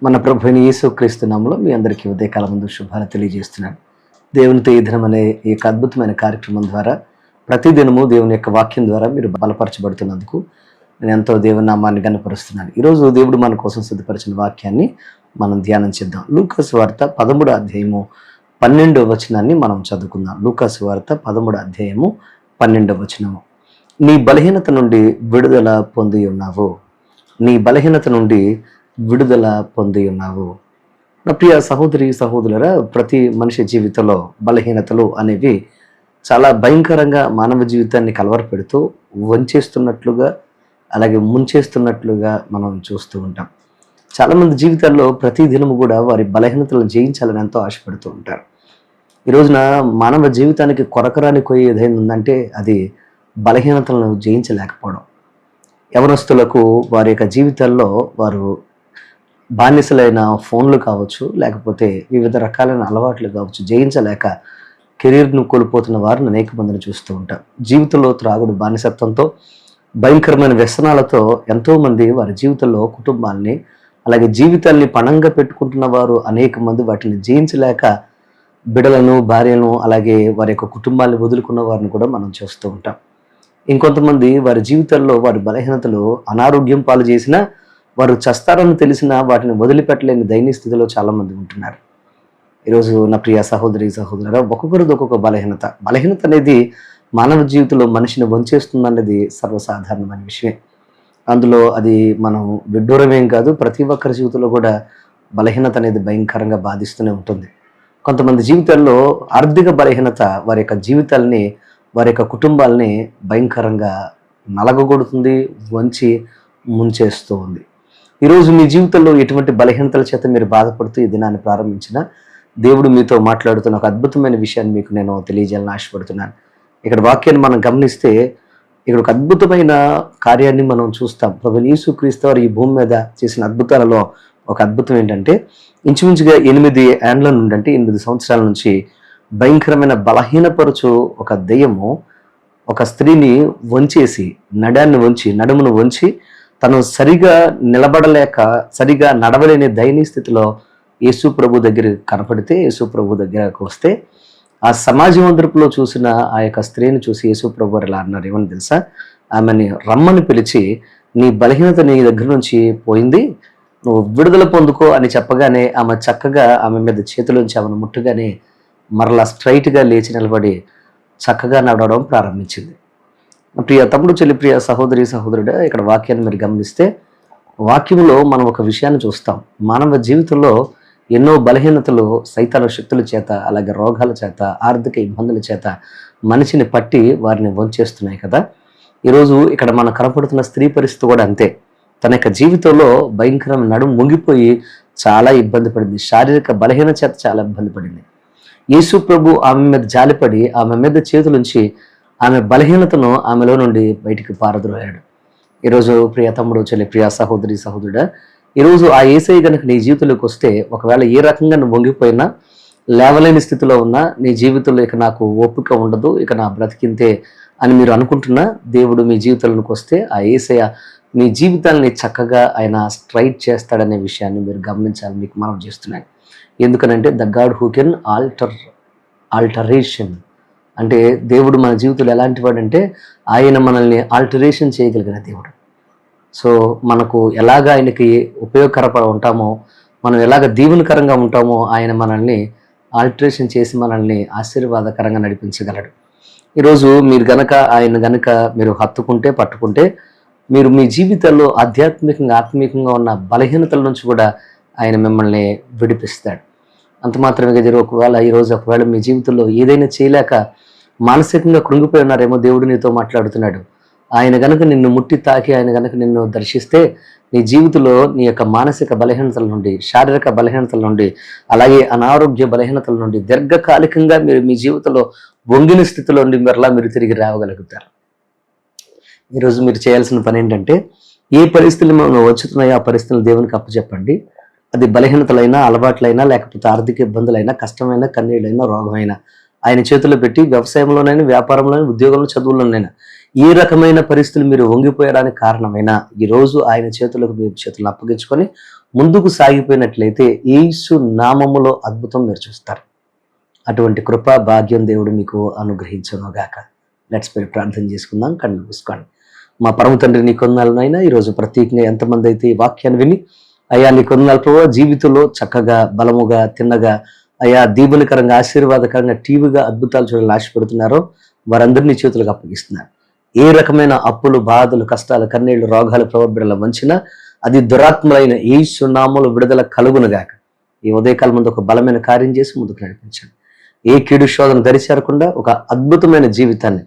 మన ప్రభు అయిన యేసుక్రీస్తు నామములో మీ అందరికీ ఉదయకాలం ముందు శుభాలు తెలియజేస్తున్నాను. దేవునితో ఈ దినం అనే ఈ యొక్క అద్భుతమైన కార్యక్రమం ద్వారా ప్రతిదినము దేవుని యొక్క వాక్యం ద్వారా మీరు బలపరచబడుతున్నందుకు నేను ఎంతో దేవుని నామాన్ని గణపరుస్తున్నాను. ఈరోజు దేవుడు మన కోసం సిద్ధపరిచిన వాక్యాన్ని మనం ధ్యానం చేద్దాం. లూకా సువార్త 13వ అధ్యాయము 12వ వచనాన్ని మనం చదువుకుందాం. లూకా సువార్త 13వ అధ్యాయము 12వ వచనము. నీ బలహీనత నుండి విడుదల పొంది ఉన్నావు. నీ బలహీనత నుండి విడుదల పొంది ఉన్నావు. నా ప్రియ సహోదరి సహోదరులారా, ప్రతి మనిషి జీవితంలో బలహీనతలు అనేవి చాలా భయంకరంగా మానవ జీవితాన్ని కలవరపెడుతూ వంచేస్తున్నట్లుగా, అలాగే ముంచేస్తున్నట్లుగా మనం చూస్తూ ఉంటాం. చాలామంది జీవితాల్లో ప్రతి దినము కూడా వారి బలహీనతలను జయించాలని ఎంతో ఆశపడుతూ ఉంటారు. ఈ రోజున మానవ జీవితానికి కొరకరాని కొయ్యి ఏదైనా ఉందంటే అది బలహీనతలను జయించలేకపోవడం. యవనస్తులకు వారి యొక్క జీవితాల్లో వారు బానిసలైన ఫోన్లు కావచ్చు, లేకపోతే వివిధ రకాలైన అలవాట్లు కావచ్చు, జయించలేక కెరీర్ను కోల్పోతున్న వారిని అనేక మందిని చూస్తూ ఉంటాం. జీవితంలో త్రాగుడు బానిసత్వంతో, భయంకరమైన వ్యసనాలతో ఎంతోమంది వారి జీవితంలో కుటుంబాన్ని, అలాగే జీవితాన్ని పణంగా పెట్టుకుంటున్న వారు అనేక మంది వాటిని జయించలేక బిడలను, భార్యలను, అలాగే వారి యొక్క కుటుంబాన్ని వదులుకున్న వారిని కూడా మనం చూస్తూ ఉంటాం. ఇంకొంతమంది వారి జీవితాల్లో వారి బలహీనతలు అనారోగ్యం పాలు చేసినా వారు చస్తారని తెలిసినా వాటిని వదిలిపెట్టలేని దైనిక స్థితిలో చాలామంది ఉంటున్నారు. ఈరోజు నా ప్రియ సహోదరి సహోదరులారా, ఒక్కొక్కరిది ఒక్కొక్క బలహీనత అనేది మానవ జీవితంలో మనిషిని వంచేస్తుందన్నది సర్వసాధారణమైన విషయమే. అందులో అది మనం విడ్డూరమేం కాదు. ప్రతి ఒక్కరి జీవితంలో కూడా బలహీనత అనేది భయంకరంగా బాధిస్తూనే ఉంటుంది. కొంతమంది జీవితాల్లో ఆర్థిక బలహీనత వారి యొక్క జీవితాలని, వారి యొక్క కుటుంబాలని భయంకరంగా నలగగొడుతుంది, వంచి ముంచేస్తూ ఉంది. ఈరోజు మీ జీవితంలో ఎటువంటి బలహీనతల చేత మీరు బాధపడుతూ ఈ దినాన్ని ప్రారంభించిన దేవుడు మీతో మాట్లాడుతున్న ఒక అద్భుతమైన విషయాన్ని మీకు నేను తెలియజేయాలని ఆశపడుతున్నాను. ఇక్కడ వాక్యాన్ని మనం గమనిస్తే ఇక్కడ ఒక అద్భుతమైన కార్యాన్ని మనం చూస్తాం. ప్రభువైన యేసుక్రీస్తు వారు ఈ భూమి మీద చేసిన అద్భుతాలలో ఒక అద్భుతం ఏంటంటే, ఇంచుమించుగా 8 ఏండ్ల నుండి, అంటే 8 సంవత్సరాల నుంచి భయంకరమైన బలహీనపరచు ఒక దెయ్యము ఒక స్త్రీని వంచేసి, నడుమును వంచి తను సరిగా నిలబడలేక, సరిగా నడవలేని దయనీయ స్థితిలో యేసు ప్రభు దగ్గర కనపడితే, యేసు ప్రభు దగ్గరకు వస్తే ఆ సమాజం అందరిలో చూసిన ఆ యొక్క స్త్రీని చూసి యేసు ప్రభు వారు ఇలా అన్నారు. ఏమని తెలుసా? ఆమెని రమ్మని పిలిచి, నీ బలహీనత నీ దగ్గర నుంచి పోయింది, నువ్వు విడుదల పొందుకో అని చెప్పగానే ఆమె చక్కగా ఆమె మీద చేతులోంచి ఆమెను ముట్టగానే మరలా స్ట్రైట్గా లేచి నిలబడి చక్కగా నడవడం ప్రారంభించింది. ప్రియ తమ్ముడు, చెల్లి, ప్రియ సహోదరి సహోదరుడు, ఇక్కడ వాక్యాన్ని మీరు గమనిస్తే వాక్యంలో మనం ఒక విషయాన్ని చూస్తాం. మానవ జీవితంలో ఎన్నో బలహీనతలు సైతాన శక్తుల చేత, అలాగే రోగాల చేత, ఆర్థిక ఇబ్బందుల చేత మనిషిని పట్టి వారిని వంచేస్తున్నాయి కదా. ఈరోజు ఇక్కడ మనం కనపడుతున్న స్త్రీ పరిస్థితి కూడా అంతే. తన యొక్క జీవితంలో భయంకరమైన నడుము ముంగిపోయి చాలా ఇబ్బంది పడింది. శారీరక బలహీనత చేత చాలా ఇబ్బంది పడింది. యేసు ప్రభు ఆమె మీద జాలిపడి ఆమె మీద చేతులుంచి ఆమె బలహీనతను ఆమెలో నుండి బయటికి పారద్రోయాడు. ఈరోజు ప్రియ తమ్ముడు, చెల్లి, ప్రియ సహోదరి సహోదరుడా, ఈరోజు ఆ యేసయ్య కనుక నీ జీవితంలోకి వస్తే, ఒకవేళ ఏ రకంగా నువ్వు వంగిపోయినా, లేవలేని స్థితిలో ఉన్నా, నీ జీవితంలో ఇక నాకు ఓపిక ఉండదు, ఇక నా బ్రతికింతే అని మీరు అనుకుంటున్నా, దేవుడు మీ జీవితంలోకి వస్తే ఆ యేసయ్య మీ జీవితాన్ని చక్కగా ఆయన స్ట్రైట్ చేస్తాడనే విషయాన్ని మీరు గమనించాలని మీకు మనం చేస్తున్నాను. ఎందుకనంటే the God who can alteration అంటే దేవుడు మన జీవితంలో ఎలాంటి వాడంటే ఆయన మనల్ని ఆల్టరేషన్ చేయగలిగిన దేవుడు. సో మనకు ఎలాగ ఆయనకి ఉపయోగకరంగా ఉంటామో, మనం ఎలాగ దీవెనకరంగా ఉంటామో, ఆయన మనల్ని ఆల్టరేషన్ చేసి మనల్ని ఆశీర్వాదకరంగా నడిపించగలడు. ఈరోజు మీరు ఆయన గనక మీరు హత్తుకుంటే, పట్టుకుంటే, మీరు మీ జీవితాల్లో ఆధ్యాత్మికంగా, ఆత్మీయంగా ఉన్న బలహీనతల నుంచి కూడా ఆయన మిమ్మల్ని విడిపిస్తాడు. అంత మాత్రమే కాదు, ఒకవేళ మీ జీవితంలో ఏదైనా చేయలేక మానసికంగా కృంగిపోయి ఉన్నారేమో, దేవుడు నీతో మాట్లాడుతున్నాడు. ఆయన గనక నిన్ను ముట్టి తాకి, ఆయన గనక నిన్ను దర్శిస్తే, నీ జీవితంలో నీ యొక్క మానసిక బలహీనతల నుండి, శారీరక బలహీనతల నుండి, అలాగే అనారోగ్య బలహీనతల నుండి దీర్ఘకాలికంగా మీరు మీ జీవితంలో వంగిన స్థితిలో నుండి మరలా మీరు తిరిగి రావగలుగుతారు. ఈరోజు మీరు చేయాల్సిన పని ఏంటంటే, ఏ పరిస్థితులు మనం వచ్చుతున్నాయో ఆ పరిస్థితులు దేవునికి అప్పచెప్పండి. అది బలహీనతలైనా, అలవాట్లైనా, లేకపోతే ఆర్థిక ఇబ్బందులైనా, కష్టమైన, కన్నీళ్ళైనా, రోగమైనా ఆయన చేతుల్లో పెట్టి, వ్యవసాయంలోనైనా, వ్యాపారంలోనైనా, ఉద్యోగంలో, చదువుల్లోనైనా ఏ రకమైన పరిస్థితులు మీరు వంగిపోయడానికి కారణమైనా ఈరోజు ఆయన చేతులకు మీ చేతులను అప్పగించుకొని ముందుకు సాగిపోయినట్లయితే యేసు నామములో అద్భుతం మీరు చూస్తారు. అటువంటి కృపా భాగ్యం దేవుడు మీకు అనుగ్రహించునుగాక. Let's pray. ప్రార్థన చేసుకుందాం. కళ్ళు మూసుకోండి. మా పరమ తండ్రి, నీ కొందనాలనైనా ఈరోజు ప్రత్యేకంగా ఎంతమంది అయితే ఈ వాక్యాన్ని విని అయ్యా నీ కొందనాల ప్రభావ జీవితంలో చక్కగా బలముగా తిన్నగా అయ్యా దీవెనకరంగా ఆశీర్వాదకరంగా టీవీగా అద్భుతాలు చూడాలని ఆశపడుతున్నారో వారందరినీ చేతులకు అప్పగిస్తున్నారు. ఏ రకమైన అప్పులు, బాధలు, కష్టాలు, కన్నీళ్లు, రోగాలు ప్రవర్బిడల వంచిన అది దురాత్మలైన యేసు నామములో విడుదల కలుగునుగాక. ఈ ఉదయకాలం ముందు ఒక బలమైన కార్యం చేసి ముందుకు నడిపించండి. ఏ కీడు శోధన దరిచేరకుండా ఒక అద్భుతమైన జీవితాన్ని,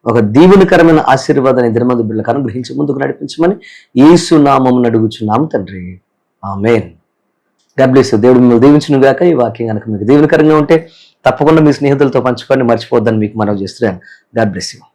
ఒక దీవెనకరమైన ఆశీర్వాదాన్ని దినమందు బిడ్డలకు అనుగ్రహించి ముందుకు నడిపించమని యేసు నామమున అడుగుచున్నాము తండ్రి. ఆమేన్. God bless you. దేవుడు మిమ్మల్ని దీవించును గాక. ఈ వాక్యం కనుక మీకు దీవెనకరంగా ఉంటే తప్పకుండా మీ స్నేహితులతో పంచుకొని మర్చిపోద్దని మీకు మనవి చేస్తున్నాను. God bless you.